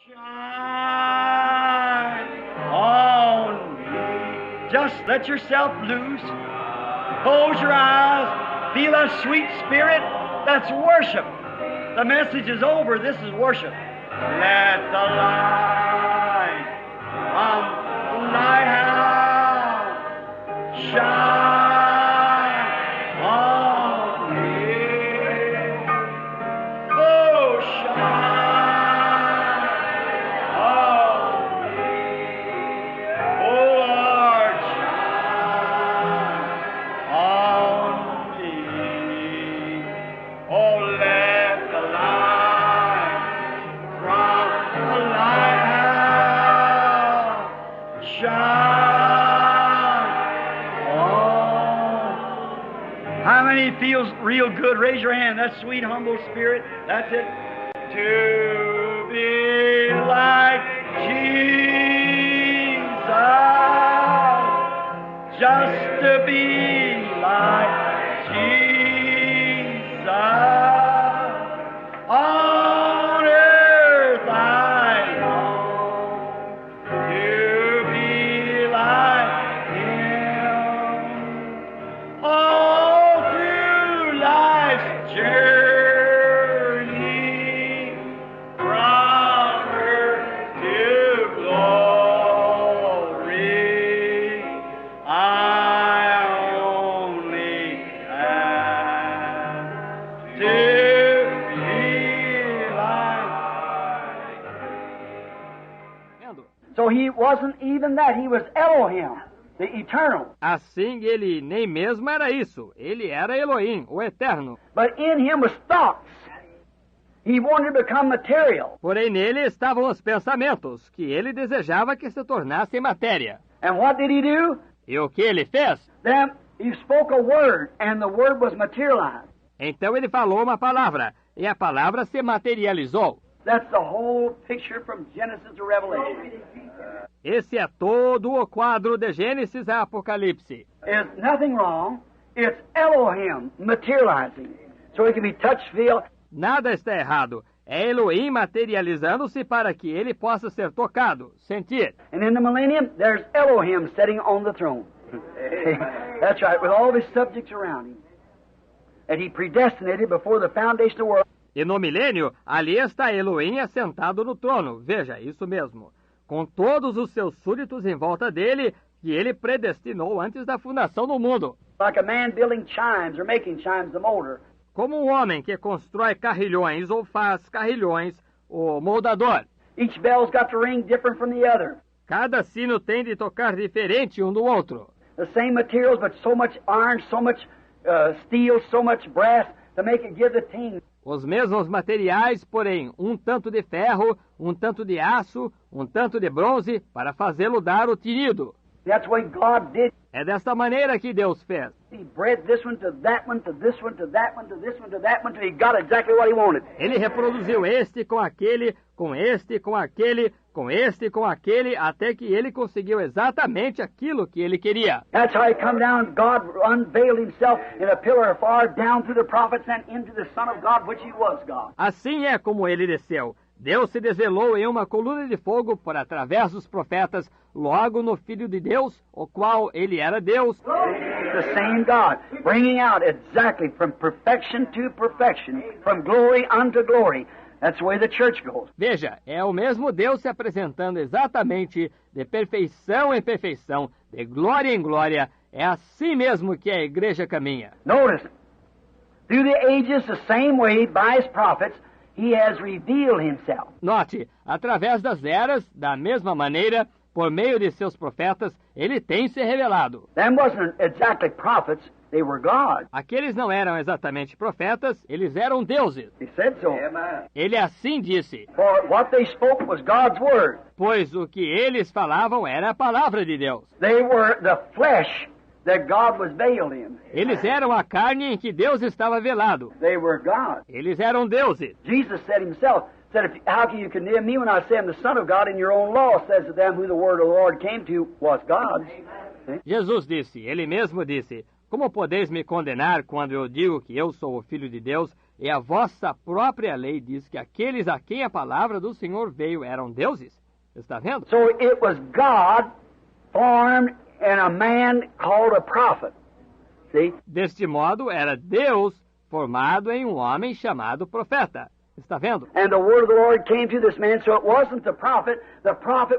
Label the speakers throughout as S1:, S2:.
S1: Shine on me. Just let yourself loose. Close your eyes. Feel that sweet spirit. That's worship. The message is over. This is worship. Let the light from thy house shine on me. Oh, shine on me. Oh, Lord, shine on me. Oh, let the light from the lighthouse shine on. How many feels real good? Raise your hand. That sweet, humble spirit. That's it. To be like Jesus. Just to be like Jesus. On earth I long to be like Him. All through life's journey, from earth to glory, I only ask to be like.
S2: So he wasn't even that. He was Elohim, the eternal.
S3: Assim, ele nem mesmo era isso. Ele era Elohim, o Eterno.
S2: But in him was thoughts. He wanted to become material.
S3: Porém, nele estavam os pensamentos, que ele desejava que se tornassem matéria.
S2: And what did he do?
S3: E o que ele fez?
S2: Then he spoke a word, and the word was materialized.
S3: Então ele falou uma palavra, e a palavra se materializou.
S2: That's the whole picture from Genesis to Revelation.
S3: Esse é todo o quadro de Gênesis a Apocalipse.
S2: There's nothing wrong. It's Elohim materializing. So he can be touched, feel.
S3: Nada está errado. É Elohim materializando-se para que ele possa ser tocado, sentir.
S2: And in the millennium, there's Elohim sitting on the throne. That's right, with all of his subjects around him. And he predestinated before the foundation of the world.
S3: E no milênio, ali está Elohim assentado no trono. Veja, isso mesmo. Com todos os seus súditos em volta dele, que ele predestinou antes da fundação do mundo.
S2: Like a man building chimes or making chimes, the molder.
S3: Como um homem que constrói carrilhões ou faz carrilhões, o moldador.
S2: Each bell's got to ring different from the other.
S3: Cada sino tem de tocar diferente um do outro.
S2: The same materials, but so much iron, so much steel, so much brass to make it give the ting.
S3: Os mesmos materiais, porém, um tanto de ferro, um tanto de aço, um tanto de bronze, para fazê-lo dar o tinido.
S2: That's the way God did.
S3: É desta maneira que Deus fez.
S2: He bred this one to that one, to this one, to that one, to this one, to that one, till he got exactly what he wanted.
S3: Ele reproduziu este com aquele, com este, com aquele, com este, com aquele, até que ele conseguiu exatamente aquilo que ele queria.
S2: That's how he come down. God unveiled himself in a pillar of fire down through the prophets and into the Son of God, which he was God.
S3: Assim é como ele desceu. Deus se desvelou em uma coluna de fogo por através dos profetas, logo no Filho de Deus, o qual ele era Deus.
S2: The same God, bringing out exactly from perfection to perfection, from glory unto glory. That's the way the church goes.
S3: Veja, é o mesmo Deus se apresentando exatamente de perfeição em perfeição, de glória em glória. É assim mesmo que a igreja caminha.
S2: Notice, through the ages, the same way, by his prophets, he has revealed himself.
S3: Note, através das eras, da mesma maneira, por meio de seus profetas, ele tem se revelado.
S2: Them wasn't exactly prophets, they were God.
S3: Aqueles não eram exatamente profetas, eles eram deuses.
S2: He said so.
S3: Ele assim disse,
S2: For what they spoke was God's word.
S3: pois o que eles falavam era a palavra de Deus.
S2: They were the flesh that God was veiled in.
S3: Eles eram a carne em que Deus estava velado.
S2: They were God.
S3: Eles eram deuses.
S2: Jesus said himself, how can you condemn me when I say I'm the Son of God, and your own law says to them who the word of the Lord came to was God's.
S3: Jesus disse, ele mesmo disse, como podeis me condenar quando eu digo que eu sou o Filho de Deus e a vossa própria lei diz que aqueles a quem a palavra do Senhor veio eram deuses. Está vendo?
S2: So it was God formed in a man called a prophet. See?
S3: Deste modo, era Deus formado em um homem chamado profeta. Está vendo?
S2: And the word of the Lord came to this man, so it wasn't the prophet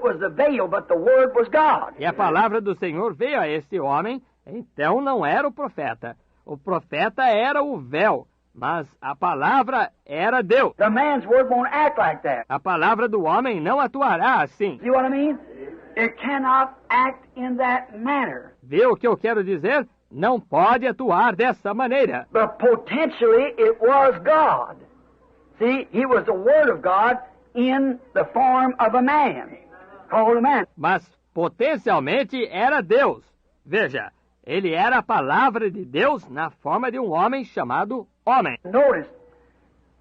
S2: was the veil, but the word was God.
S3: E a palavra do Senhor veio a este homem, então não era o profeta. O profeta era o véu, mas a palavra era Deus.
S2: The man's word won't act like that.
S3: A palavra do homem não atuará assim.
S2: See what I mean? It cannot act in that manner.
S3: Vê o que eu quero dizer? Não pode atuar dessa maneira.
S2: But potentially it was God. See, he was the Word of God in the form of a man, called a man.
S3: Mas potencialmente era Deus. Veja, ele era a palavra de Deus na forma de um homem chamado homem.
S2: Notice,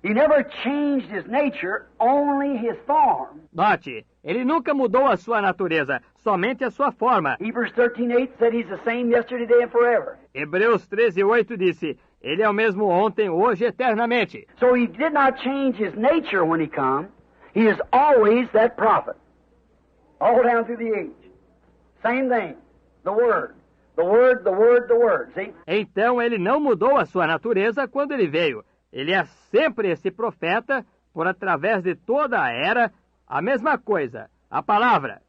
S2: he never changed his nature, only his form.
S3: Note, ele nunca mudou a sua natureza, somente a sua forma.
S2: Hebrews 13:8 said he's the same yesterday, today, and forever.
S3: Hebreus 13:8 disse, ele é o mesmo ontem, hoje, eternamente.
S2: So he did not change his nature when he come. He is always that prophet. All down through the age. Same thing. The Word. The Word, the Word, the Word. See?
S3: Então ele não mudou a sua natureza quando ele veio. Ele é sempre esse profeta, por através de toda a era, a mesma coisa. A palavra.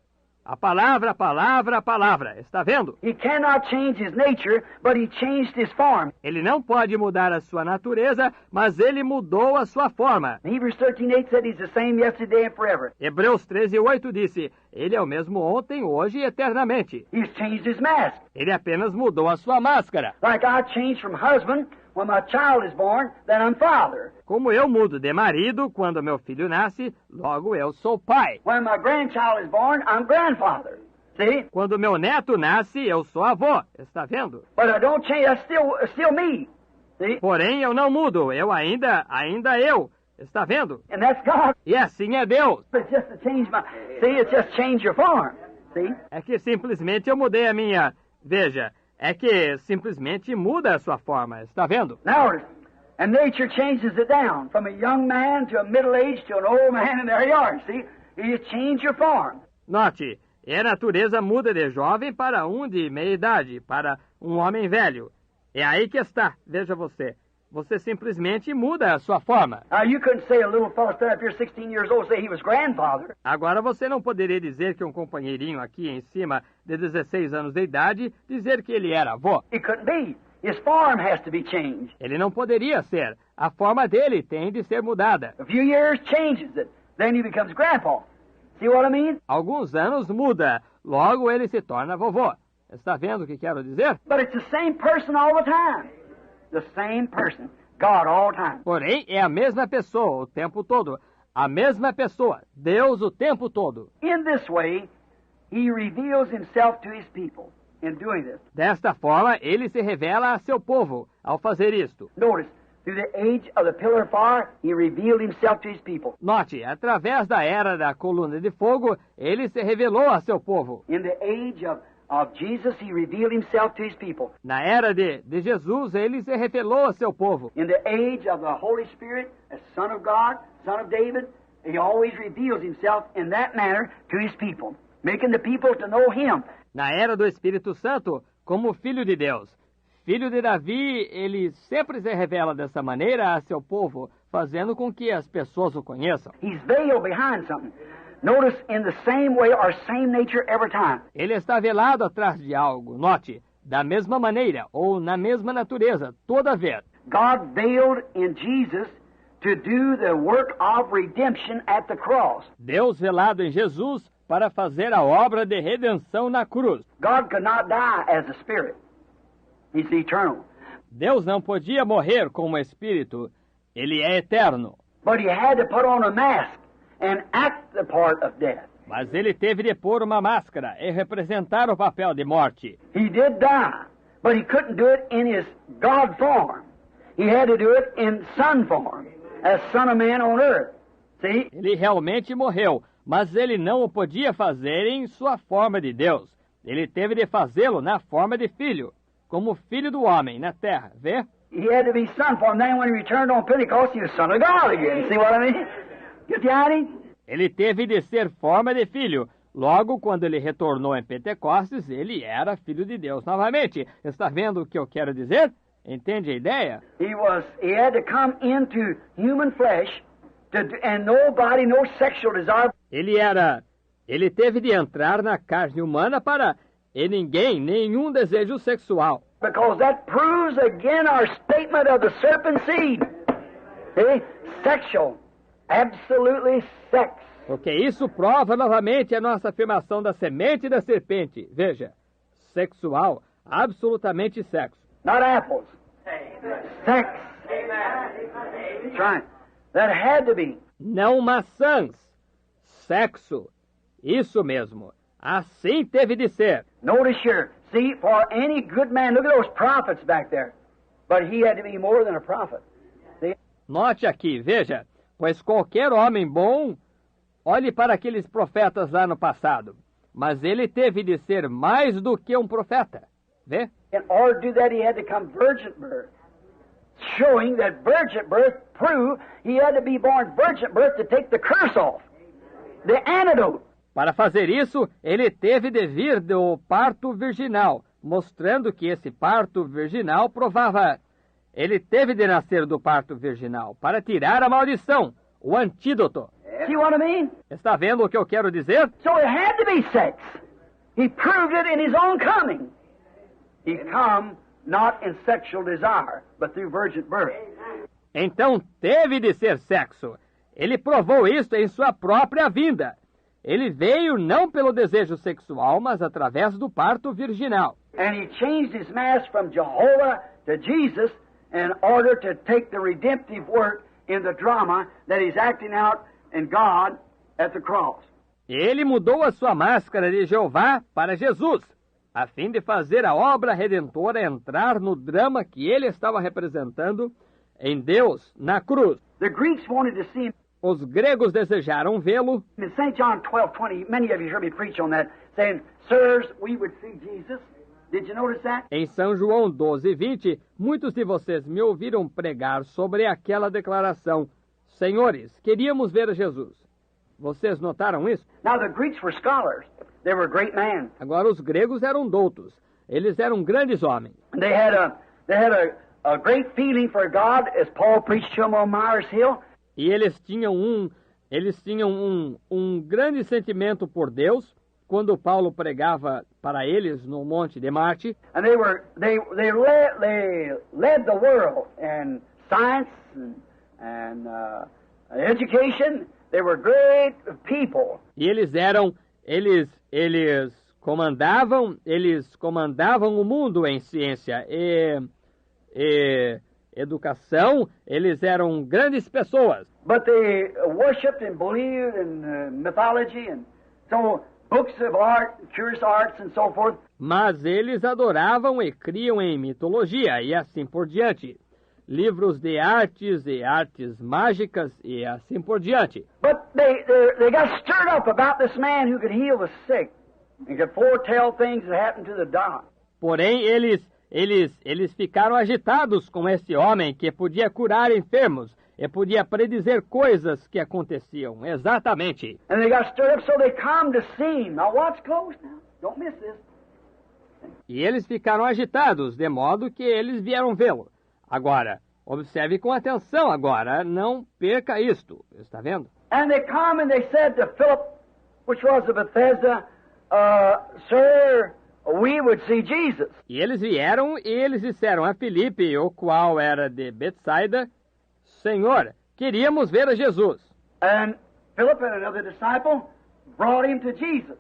S3: A palavra, a palavra, a palavra. Está vendo?
S2: He cannot change his nature, but he changed his form.
S3: Ele não pode mudar a sua natureza, mas ele mudou a sua forma.
S2: Hebrews 13:8 said he's the same yesterday and forever.
S3: Hebreus 13:8 disse, ele é o mesmo ontem, hoje e eternamente.
S2: He's changed his mask.
S3: Ele apenas mudou a sua máscara.
S2: Like I changed from husband when my child is born, then I'm father.
S3: Como eu mudo de marido quando meu filho nasce, logo eu sou pai.
S2: When my grandchild is born, I'm grandfather. See?
S3: Quando meu neto nasce, eu sou avô. Está vendo?
S2: But I don't change. That's still me. See?
S3: Porém, eu não mudo. Eu ainda eu. Está vendo?
S2: And that's God.
S3: E assim é Deus.
S2: It's just to change my. See, it's just change your form. See?
S3: É que simplesmente eu mudei a minha. Veja, é que simplesmente muda a sua forma. Está vendo?
S2: Now, and nature changes it down from a young man to a middle age to an old man, and there you are. See, you change your form.
S3: Note, e a natureza muda de jovem para um de meia idade, para um homem velho. É aí que está. Veja você. Você simplesmente muda a sua forma.
S2: Now, you couldn't say a little fellow stood up here 16 years old say he was grandfather.
S3: Agora você não poderia dizer que um companheirinho aqui em cima de 16 anos de idade dizer que ele era avô.
S2: It couldn't be. His form has to be changed.
S3: Ele não poderia ser. A forma dele tem de ser mudada.
S2: A few years changes it. Then he becomes grandpa. See what I mean?
S3: Alguns anos muda. Logo ele se torna vovô. Está vendo o que quero dizer?
S2: But it's the same person all the time. The same person. God all the time.
S3: Porém, é a mesma pessoa o tempo todo. A mesma pessoa. Deus o tempo todo.
S2: In this way, he reveals himself to his people in doing this.
S3: Desta forma, ele se revela a seu povo ao fazer isto.
S2: Notice, through the age of the pillar of fire, he revealed himself to his people.
S3: Note, através da era da coluna de fogo, ele se revelou a seu povo.
S2: In the age of Jesus, he revealed himself to his people.
S3: Na era de Jesus, ele se revelou a seu povo.
S2: In the age of the Holy Spirit, as Son of God, Son of David, he always reveals himself in that manner to his people, making the people to know him.
S3: Na era do Espírito Santo, como Filho de Deus. Filho de Davi, ele sempre se revela dessa maneira a seu povo, fazendo com que as pessoas o conheçam.
S2: He's veiled behind something. Notice in the same way or same nature every time.
S3: Ele está velado atrás de algo. Note, da mesma maneira ou na mesma natureza, toda vez.
S2: God veiled in Jesus to do the work of redemption at the cross.
S3: Deus velado em Jesus para fazer a obra de redenção na cruz.
S2: God could not die as a spirit. He's eternal.
S3: Deus não podia morrer como espírito. Ele é eterno.
S2: But he had to put on a mask and act the part of death.
S3: Mas ele teve de pôr uma máscara e representar o papel de morte.
S2: He did die, but he couldn't do it in his God form. He had to do it in Son form, as Son of Man on earth. See?
S3: Ele realmente morreu, mas ele não o podia fazer em sua forma de Deus. Ele teve de fazê-lo na forma de filho, como filho do homem na terra. Vê?
S2: he had to be son for him. Then when he returned on Pentecost, he was son of God again. See what I mean? Get the idea?
S3: Ele teve de ser forma de filho. Logo, quando ele retornou em Pentecostes, ele era filho de Deus novamente. Está vendo o que eu quero dizer? Entende a ideia?
S2: He had to come into human flesh, and nobody, no sexual desire.
S3: Ele teve de entrar na carne humana para nenhum desejo sexual.
S2: Because that proves again our statement of the serpent seed. See? Sexual. Absolutely sex.
S3: Porque isso prova novamente a nossa afirmação da semente da serpente. Veja, sexual, absolutamente sexo.
S2: Not apples. Sex. That's right. That had to be.
S3: Não maçãs. Sexo. Isso mesmo. Assim teve de ser.
S2: Notice here. See, for any good man, look at those prophets back there. But he had to be more than a prophet. See?
S3: Note aqui, veja. Pois qualquer homem bom, olhe para aqueles profetas lá no passado. Mas ele teve de ser mais do que um profeta. Vê?
S2: In order to do that, he had to come virgin birth. Showing that virgin birth proved he had to be born virgin birth to take the curse off. The antidote.
S3: Para fazer isso, ele teve de vir do parto virginal, mostrando que esse parto virginal provava. Ele teve de nascer do parto virginal para tirar a maldição, o antídoto.
S2: See what I mean?
S3: Está vendo o que eu quero dizer?
S2: So it had to be sex. He proved it in his own coming. He come not in sexual desire, but through virgin birth.
S3: Então teve de ser sexo. Ele provou isso em sua própria vinda. Ele veio não pelo desejo sexual, mas através do parto virginal.
S2: And he changed his mass from Jehovah to Jesus in order to take the redemptive work in the drama that he's acting out in God at the cross.
S3: Ele mudou a sua máscara de Jeová para Jesus, a fim de fazer a obra redentora entrar no drama que ele estava representando em Deus na cruz.
S2: The Greeks wanted to see him.
S3: Os gregos desejaram vê-lo.
S2: In St. John 12:20, many of you heard me preach on that, saying, "Sirs, we would see Jesus." Did you notice that?
S3: Em São João 12:20, muitos de vocês me ouviram pregar sobre aquela declaração: Senhores, queríamos ver a Jesus. Vocês notaram isso?
S2: Now the Greeks were scholars. They were great men.
S3: Agora os gregos eram doutos. Eles eram grandes homens.
S2: They had a great feeling for God, as Paul preached to them on Mars Hill.
S3: E eles tinham um grande sentimento por Deus, quando Paulo pregava para eles no Monte de Marte.
S2: And they led the world in science and education. They were great people.
S3: E eles comandavam o mundo em ciência e educação. Eles eram grandes pessoas.
S2: But they worshipped and believed in mythology and so books of art, curious arts and so forth.
S3: Mas eles adoravam e criam em mitologia e assim por diante. Livros de artes e artes mágicas e assim por diante.
S2: But they got stirred up about this man who could heal the sick and could foretell things that happened to the dying.
S3: Porém, eles ficaram agitados com esse homem que podia curar enfermos e podia predizer coisas que aconteciam exatamente.
S2: And they got stirred up, so they come to see him. Now watch close now. Don't miss this.
S3: E eles ficaram agitados, de modo que eles vieram vê-lo. Agora, observe com atenção agora, não perca isto. Está vendo?
S2: And they come and they said to Philip, which was of Bethesda, Sir, we would see Jesus.
S3: E eles vieram e eles disseram a Filipe, o qual era de Betsaida, Senhor, queríamos ver a Jesus.
S2: And Philip and another disciple brought him to Jesus,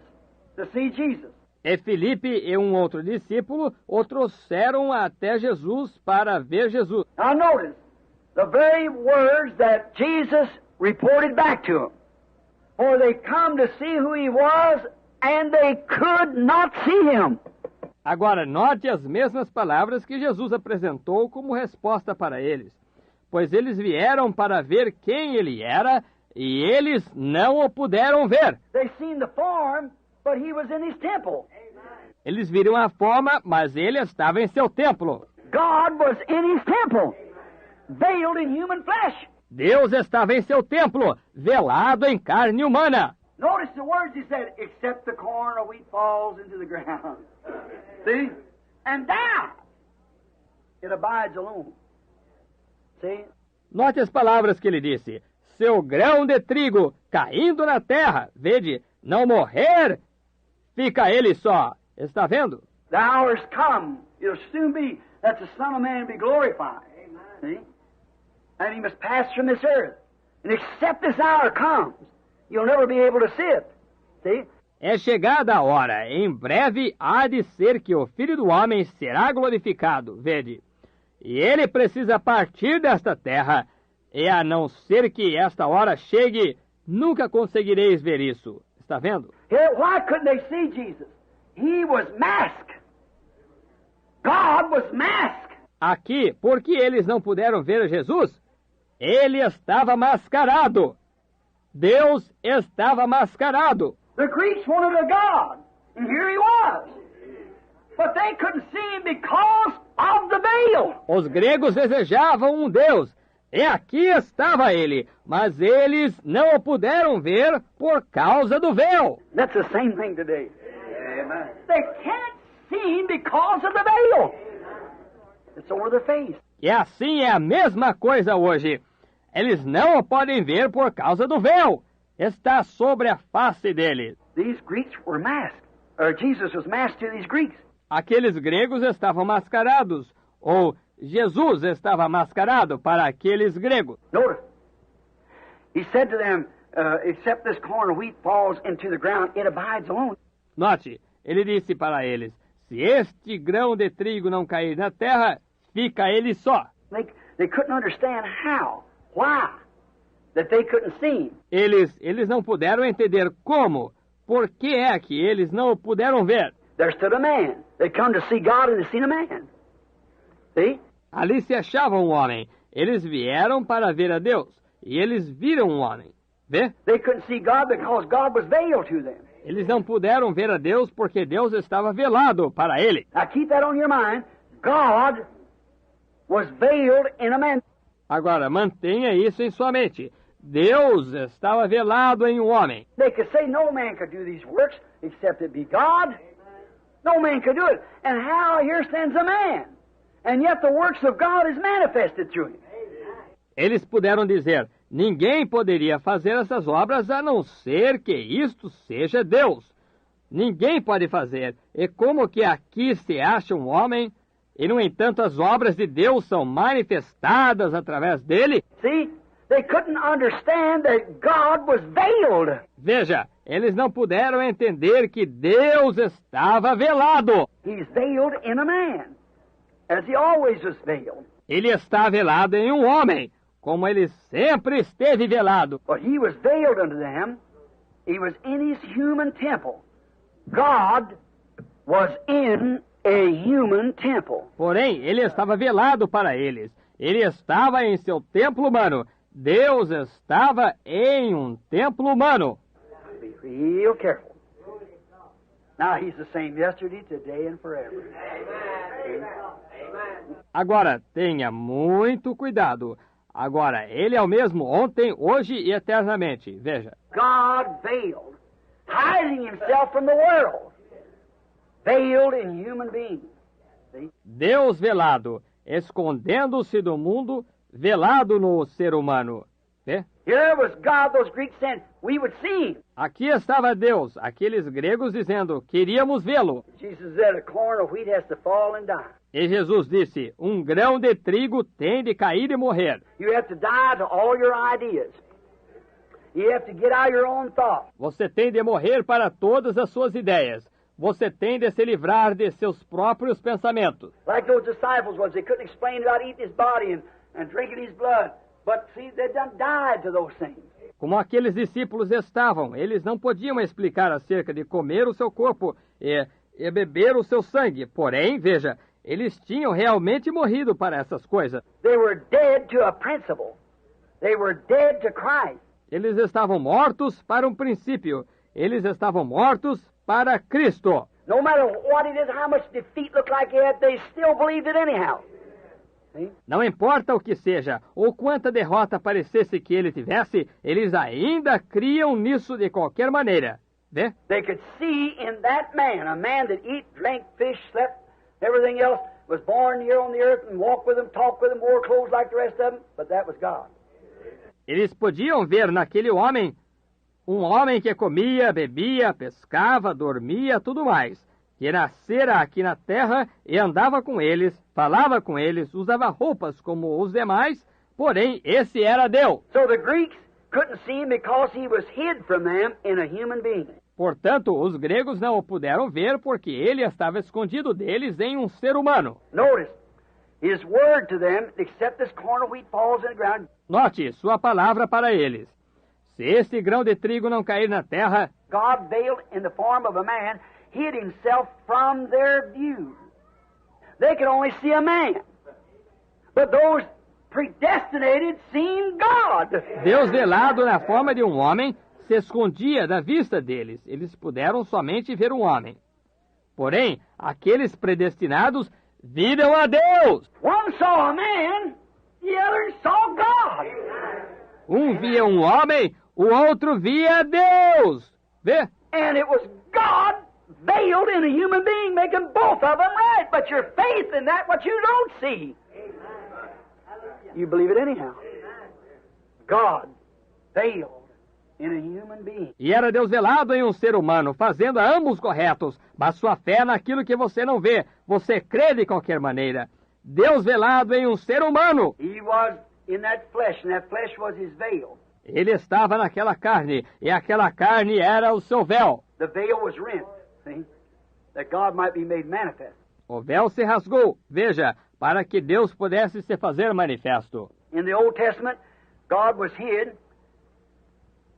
S2: to see Jesus.
S3: E Filipe e um outro discípulo o trouxeram até Jesus para ver Jesus.
S2: Now notice, the very words that Jesus reported back to him. For they come to see who he was, and they could not see him.
S3: Agora, note as mesmas palavras que Jesus apresentou como resposta para eles. Pois eles vieram para ver quem ele era, e eles não o puderam ver.
S2: They seen the form, but he was in his temple.
S3: Eles viram a forma, mas ele estava em seu templo.
S2: God was in His temple, veiled in human flesh.
S3: Deus estava em seu templo, velado em carne humana.
S2: Notice the words He said, except the corn or wheat falls into the ground. See? And dies. It abides alone. See?
S3: Note as palavras que ele disse. Seu grão de trigo caindo na terra, vede, não morrer, fica ele só. Está vendo?
S2: The hour's come. It'll soon be that the Son of Man be glorified. See? And He must pass from this earth. And except this hour comes, you'll never be able to see it. See?
S3: É chegada a hora, em breve há de ser que o Filho do Homem será glorificado, vede. E ele precisa partir desta terra, e a não ser que esta hora chegue, nunca conseguireis ver isso. Está vendo?
S2: Here, why couldn't they see Jesus? He was masked. God was masked.
S3: Aqui, por que eles não puderam ver Jesus? Ele estava mascarado. Deus estava mascarado.
S2: The Greeks wanted a God, and here He was. But they couldn't see Him because of the veil.
S3: Os gregos desejavam um Deus, e aqui estava ele, mas eles não o puderam ver por causa do véu.
S2: That's the same thing today. Amen. They can't see Him because of the veil. It's over their face.
S3: E assim é a mesma coisa hoje. Eles não o podem ver por causa do véu. Está sobre a face deles.
S2: These Greeks were masked. Or Jesus was masked to these Greeks.
S3: Aqueles gregos estavam mascarados, ou Jesus estava mascarado para aqueles gregos.
S2: Notice, He said to them, except this corn of wheat falls into the ground, it abides alone.
S3: Note, ele disse para eles, se este grão de trigo não cair na terra, fica ele só.
S2: They couldn't understand how, why, that they couldn't see Him.
S3: Eles não puderam entender como, por que é que eles não o puderam ver.
S2: There stood a man. They come to see God and they seen a man. See?
S3: Ali se achava um homem. Eles vieram para ver a Deus, e eles viram um homem. Vê?
S2: They couldn't see God because God was veiled to them.
S3: Eles não puderam ver a Deus porque Deus estava velado para ele.
S2: Now keep that on your mind. God was veiled in a man.
S3: Agora, mantenha isso em sua mente. Deus estava velado em um homem.
S2: They could say no man could do these works except it be God. No man could do it. And how here stands a man. And yet the works of God is manifested through him.
S3: Eles puderam dizer, ninguém poderia fazer essas obras a não ser que isto seja Deus. Ninguém pode fazer. E como que aqui se acha um homem, e no entanto as obras de Deus são manifestadas através dele?
S2: See, they couldn't understand that God was veiled.
S3: Veja, eles não puderam entender que Deus estava velado.
S2: He's veiled in a man, as he always was veiled.
S3: Ele está velado em um homem, como ele sempre esteve velado.
S2: But he was veiled unto them. He was in his human temple. God was in a human temple.
S3: Porém, ele estava velado para eles. Ele estava em seu templo humano. Deus estava em um templo humano.
S2: Be real careful. Now he's the same yesterday, today, and forever.
S3: Agora, tenha muito cuidado. Agora, ele é o mesmo ontem, hoje e eternamente. Veja.
S2: God veiled, hiding himself from the world, veiled in human beings. See?
S3: Deus velado, escondendo-se do mundo, velado no ser humano. Vê?
S2: Here was God, those Greeks saying, we would see him.
S3: Aqui estava Deus, aqueles gregos dizendo, queríamos vê-lo.
S2: Jesus said, a corn of wheat has to fall and die.
S3: E Jesus disse, um grão de trigo tem de cair e morrer.
S2: You have to die to all your ideas. You have to get out your own thoughts.
S3: Você tem de morrer para todas as suas ideias. Você tem de se livrar de seus próprios pensamentos.
S2: Like those disciples was, they couldn't explain about eating his body and drinking his blood. But see, they done died to those things.
S3: Como aqueles discípulos estavam, eles não podiam explicar acerca de comer o seu corpo e beber o seu sangue. Porém, veja, eles tinham realmente morrido para essas coisas.
S2: They were dead to a principle. They were dead to Christ.
S3: Eles estavam mortos para um princípio. Eles estavam mortos para Cristo.
S2: No matter what it is, how much defeat looked like he had, they still believed it anyhow. See?
S3: Não importa o que seja, ou quanta derrota parecesse que ele tivesse, eles ainda criam nisso de qualquer maneira. Vê?
S2: They could see in that man, a man that eat, drank, fish, slept, everything else, was born here on the earth and walked with them, talked with them, wore clothes like the rest of them, but that was God.
S3: Eles podiam ver naquele homem um homem que comia, bebia, pescava, dormia, tudo mais, que nascera aqui na terra e andava com eles, falava com eles, usava roupas como os demais, porém esse era Deus.
S2: So the Greeks couldn't see him because he was hid from them in a human being.
S3: Portanto, os gregos não o puderam ver porque ele estava escondido deles em um ser humano.
S2: Notice, his word to them, except this corn of wheat falls in the ground.
S3: Note sua palavra para eles. Se este grão de trigo não cair na terra,
S2: God veiled in the form of a man, hid himself from their view. They could only see a man. But those predestinated seen God.
S3: Deus velado na forma de um homem se escondia da vista deles. Eles puderam somente ver um homem. Porém, aqueles predestinados viram a Deus.
S2: One saw a man, the other saw God.
S3: Um via um homem, o outro via Deus. Vê?
S2: And it was God veiled in a human being, making both of them right. But your faith in that what you don't see. You believe it anyhow. God veiled in a human being.
S3: E era Deus velado em um ser humano, fazendo a ambos corretos, mas sua fé naquilo que você não vê. Você crê de qualquer maneira. Deus velado em um ser humano.
S2: He was in that flesh, and that flesh was his veil.
S3: Ele estava naquela carne, e aquela carne era o seu véu.
S2: The veil was rent, see, that God might be made manifest.
S3: O véu se rasgou, veja, para que Deus pudesse se fazer manifesto.
S2: In the Old Testament, God was hid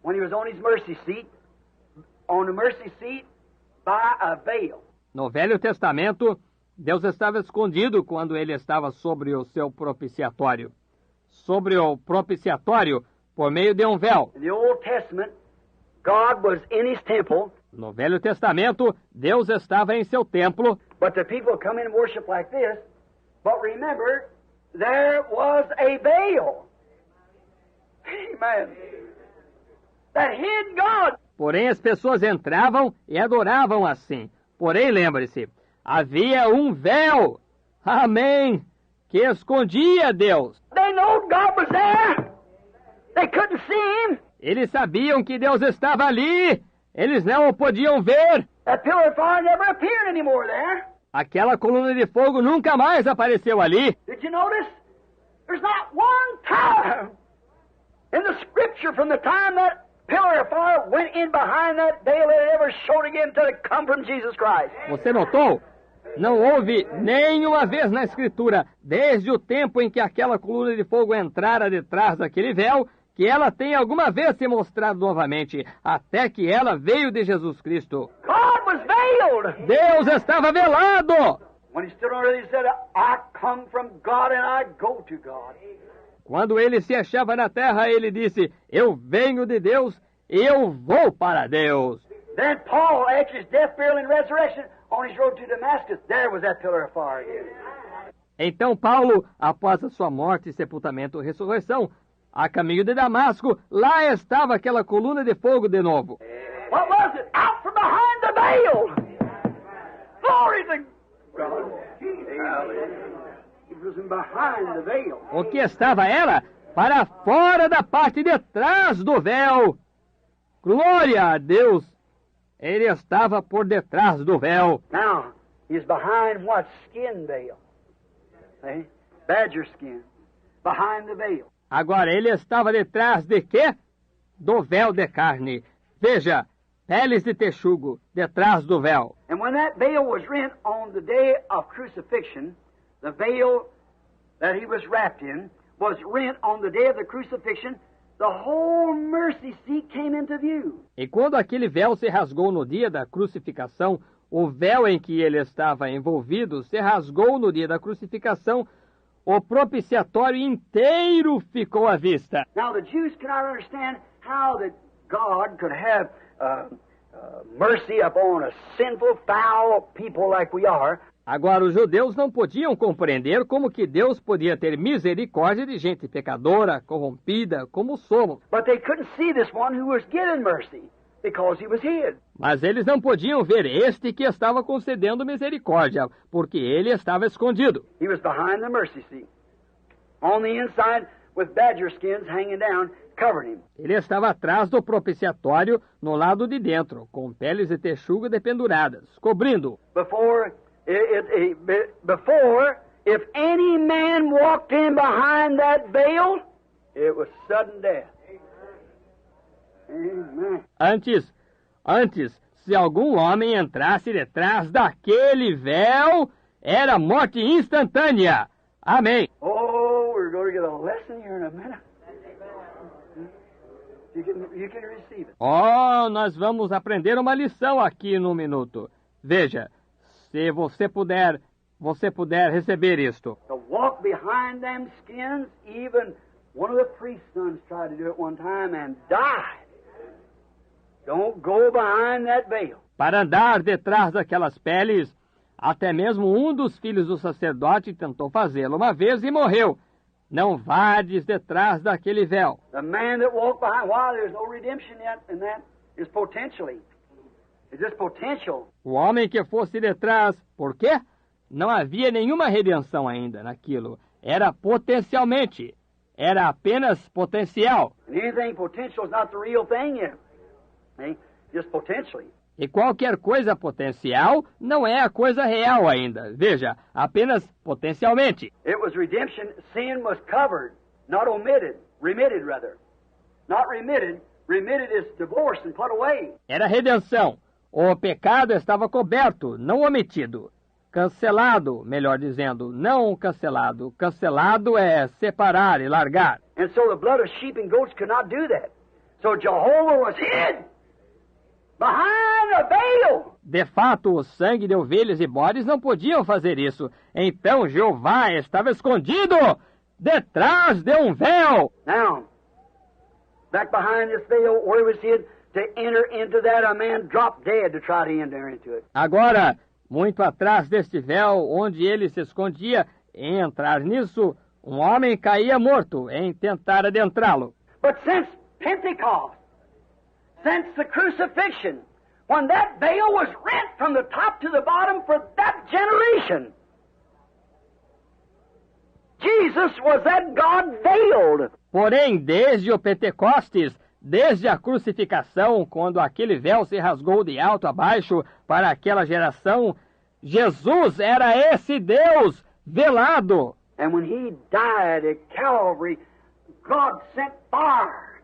S2: when he was on his mercy seat by a veil.
S3: No Velho Testamento, Deus estava escondido quando ele estava sobre o seu propiciatório. Sobre o propiciatório, por meio de um véu.
S2: In the Old Testament, God was in his temple.
S3: No Velho Testamento, Deus estava em seu templo,
S2: But the people come in and worship like this. But remember, there was a veil. Amen. That hid God.
S3: porém as pessoas entravam e adoravam assim. Porém, lembre-se, havia um véu, amém, que escondia Deus.
S2: They know God was there. They couldn't see him.
S3: Eles sabiam que Deus estava ali, eles não o podiam ver.
S2: That pillar of fire never appeared anymore there.
S3: Aquela coluna de fogo nunca mais apareceu ali.
S2: Did you notice? There's not one time in the Scripture from the time that pillar of fire went in behind that veil that it ever showed again until it come from Jesus Christ.
S3: Você notou? Não houve nenhuma vez na Escritura, desde o tempo em que aquela coluna de fogo entrara detrás daquele véu, que ela tenha alguma vez se mostrado novamente, até que ela veio de Jesus Cristo.
S2: God was veiled.
S3: Deus estava velado!
S2: When he stood on earth, he said, I come from God and I go to God.
S3: Quando ele se achava na terra, ele disse, eu venho de Deus e eu vou para Deus.
S2: Then Paul, after his death, burial, and resurrection, on his road to Damascus, there was that pillar of fire again.
S3: Então Paulo, após a sua morte, sepultamento e ressurreição, a caminho de Damasco, lá estava aquela coluna de fogo de novo.
S2: What was it? Out from behind the veil. Glory to God. It was in behind the veil.
S3: O que estava era para fora da parte de trás do véu. Glória a Deus! Ele estava por detrás do véu.
S2: Now, he's behind what? Skin veil. See? Badger skin. Behind the veil.
S3: Agora, ele estava detrás de quê? Do véu de carne. Veja, peles de texugo, detrás do véu.
S2: And when that veil was rent on the day of crucifixion, the veil that he was wrapped in was rent on the day of the crucifixion, the whole mercy seat came into view.
S3: E quando aquele véu se rasgou no dia da crucificação, o véu em que ele estava envolvido se rasgou no dia da crucificação, o propiciatório inteiro ficou à vista.
S2: Now the Jews cannot understand how that God could have mercy upon a sinful, foul people like we are.
S3: Agora, os judeus não podiam compreender como que Deus podia ter misericórdia de gente pecadora, corrompida, como somos.
S2: But they couldn't see this one who was giving mercy because he was hid.
S3: Mas eles não podiam ver este que estava concedendo misericórdia, porque ele estava escondido.
S2: He was behind the mercy seat. On the inside, with badger skins hanging down, covered him.
S3: Ele estava atrás do propiciatório, no lado de dentro, com peles de texuga dependuradas, cobrindo-o.
S2: Before, if any man walked in behind that veil, it was sudden death. Amen.
S3: Antes, se algum homem entrasse detrás daquele véu, era morte instantânea. Amém.
S2: Oh, we're going to get a lesson here in a minute. You can receive it.
S3: Oh, nós vamos aprender uma lição aqui num minuto. Veja, se você puder receber isto.
S2: To walk behind them skins, even one of the priest's sons tried to do it one time and died. Don't go behind that veil.
S3: Para andar detrás daquelas peles, até mesmo um dos filhos do sacerdote tentou fazê-lo uma vez e morreu. Não vades detrás daquele véu.
S2: The man that walked behind, why there's no redemption yet, and that is potentially. It's just potential.
S3: O homem que fosse detrás, por quê? Não havia nenhuma redenção ainda naquilo. Era potencialmente. Era apenas potencial.
S2: And anything potential is not the real thing yet. See? Just potentially.
S3: E qualquer coisa potencial não é a coisa real ainda. Veja, apenas potencialmente.
S2: It was redemption. Sin was covered, not omitted. Remitted, rather. Not remitted. Remitted is divorced and put away.
S3: Era redenção. O pecado estava coberto, não omitido. Cancelado, melhor dizendo, não cancelado. Cancelado é separar e largar.
S2: And so the blood of sheep and goats could not do that. So Jehovah was hid behind a veil.
S3: De fato, o sangue de ovelhas e bodes não podiam fazer isso. Então Jeová estava escondido detrás de um véu.
S2: Now, back behind this veil where he was hid, to enter into that, a man dropped dead to try to enter into it.
S3: Agora, muito atrás deste véu, onde ele se escondia, em entrar nisso, um homem caía morto em tentar adentrá-lo.
S2: But since Pentecost, since the crucifixion, when that veil was rent from the top to the bottom for that generation, Jesus was that God veiled.
S3: Porém, desde o Pentecostes, desde a crucificação, quando aquele véu se rasgou de alto a baixo para aquela geração, Jesus era esse Deus velado.
S2: And when he died at Calvary, God sent fire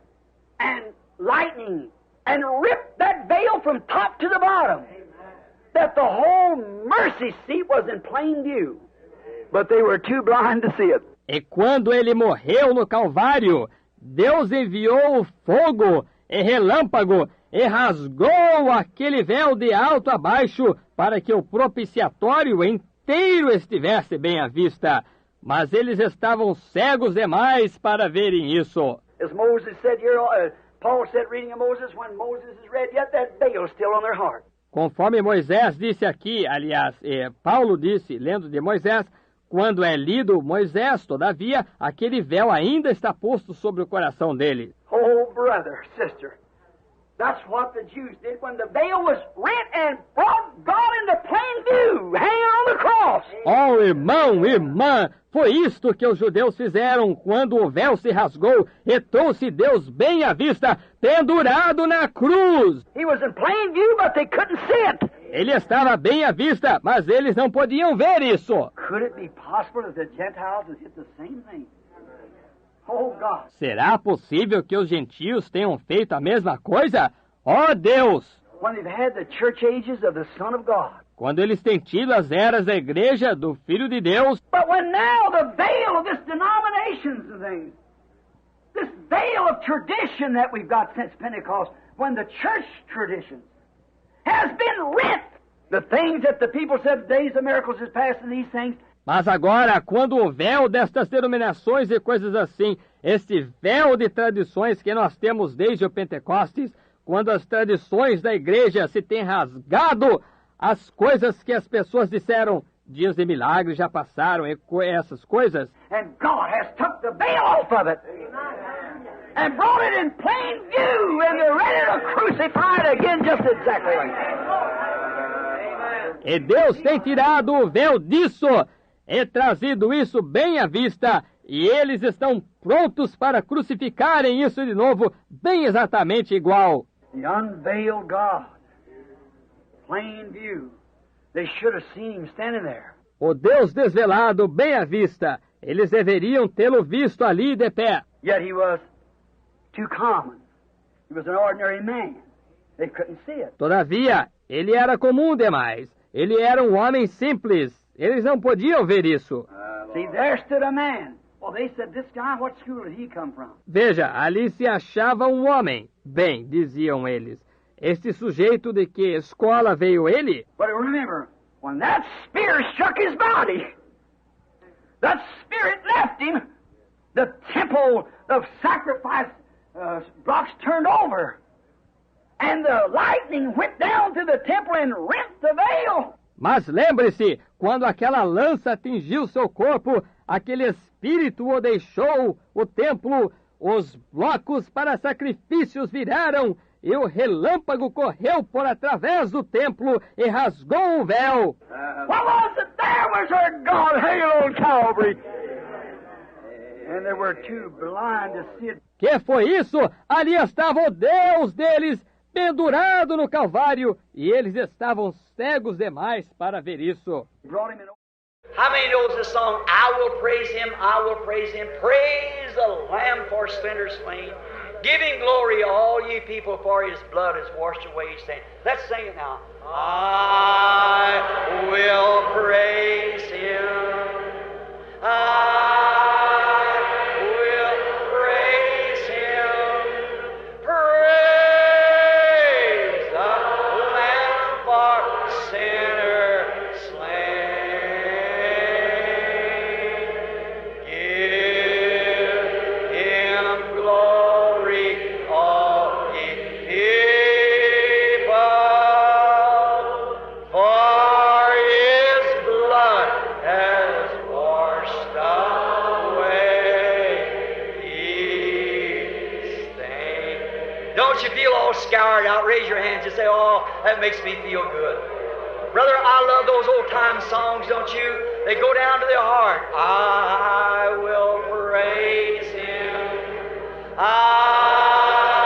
S2: and lightning and ripped that veil from top to the bottom, that the whole mercy seat was in plain view. But they were too blind to see it.
S3: E quando ele morreu no Calvário, Deus enviou fogo e relâmpago e rasgou aquele véu de alto a baixo para que o propiciatório inteiro estivesse bem à vista. Mas eles estavam cegos demais para verem isso.
S2: As Moses said here, Paul said reading of Moses, when Moses is read, yet that veil is still on their heart.
S3: Conforme Moisés disse aqui, aliás, Paulo disse, lendo de Moisés, quando é lido Moisés, todavia, aquele véu ainda está posto sobre o coração dele.
S2: Oh, brother, sister, that's what the Jews did when the veil was rent and brought God into plain view, hanging on the cross.
S3: Oh, irmão, irmã, foi isto que os judeus fizeram quando o véu se rasgou e trouxe Deus bem à vista, pendurado na cruz.
S2: He was in plain view, but they couldn't see it.
S3: Ele estava bem à vista, mas eles não podiam ver isso.
S2: Could it be possible that the Gentiles would hit the same thing? Oh, God.
S3: Será possível que os gentios tenham feito a mesma coisa? Oh, Deus!
S2: When they've had the church ages of the Son of God.
S3: Quando eles têm tido as eras da igreja do Filho de Deus.
S2: But when now the veil of this denominations and things, this veil of tradition that we've got since Pentecost, when the church traditions has been rent. The things that the people said, the days of miracles is past and these things.
S3: Mas agora, quando o véu destas denominações e coisas assim, este véu de tradições que nós temos desde o Pentecostes, quando as tradições da igreja se têm rasgado, as coisas que as pessoas disseram, Dias de milagres já passaram e essas coisas.
S2: And God has took the veil off of it and brought it in plain view, and they're ready to crucify it again just exactly like that.
S3: E Deus tem tirado o véu disso e trazido isso bem à vista, e eles estão prontos para crucificarem isso de novo, bem exatamente igual.
S2: The unveiled God, plain view. They should have seen him standing there.
S3: O Deus desvelado bem à vista, eles deveriam tê-lo visto ali de pé.
S2: Yet he was too common. He was an ordinary man. They couldn't see it.
S3: Todavia, ele era comum demais. Ele era um homem simples. Eles não podiam ver isso.
S2: See, there stood a man. Well, they said, this guy, what school did he come from?
S3: Veja, ali se achava um homem. Bem, diziam eles, este sujeito de que escola veio ele?
S2: But remember, when that spear struck his body, that spirit left him, the temple of sacrifice blocks turned over, and the lightning went down to the temple and rent the veil.
S3: Mas lembre-se, quando aquela lança atingiu seu corpo, aquele espírito o deixou, o templo, os blocos para sacrifícios viraram, e o relâmpago correu por através do templo e rasgou o véu.
S2: What was it? There was our God, hail on Calvary. And they were too blind to see it.
S3: Que foi isso? Ali estava o Deus deles, pendurado no Calvário, e eles estavam cegos demais para ver isso.
S1: How many knows the song, I will praise him, praise the Lamb for sinners slain, giving glory all ye people, for his blood has washed away his sin. Let's sing it now. I will praise him, I will praise him, praise the Lamb for sinners slain. Don't you feel all scoured out? Raise your hands and say, oh, that makes me feel good. Brother, I love those old-time songs, don't you? They go down to the heart. I will praise him. I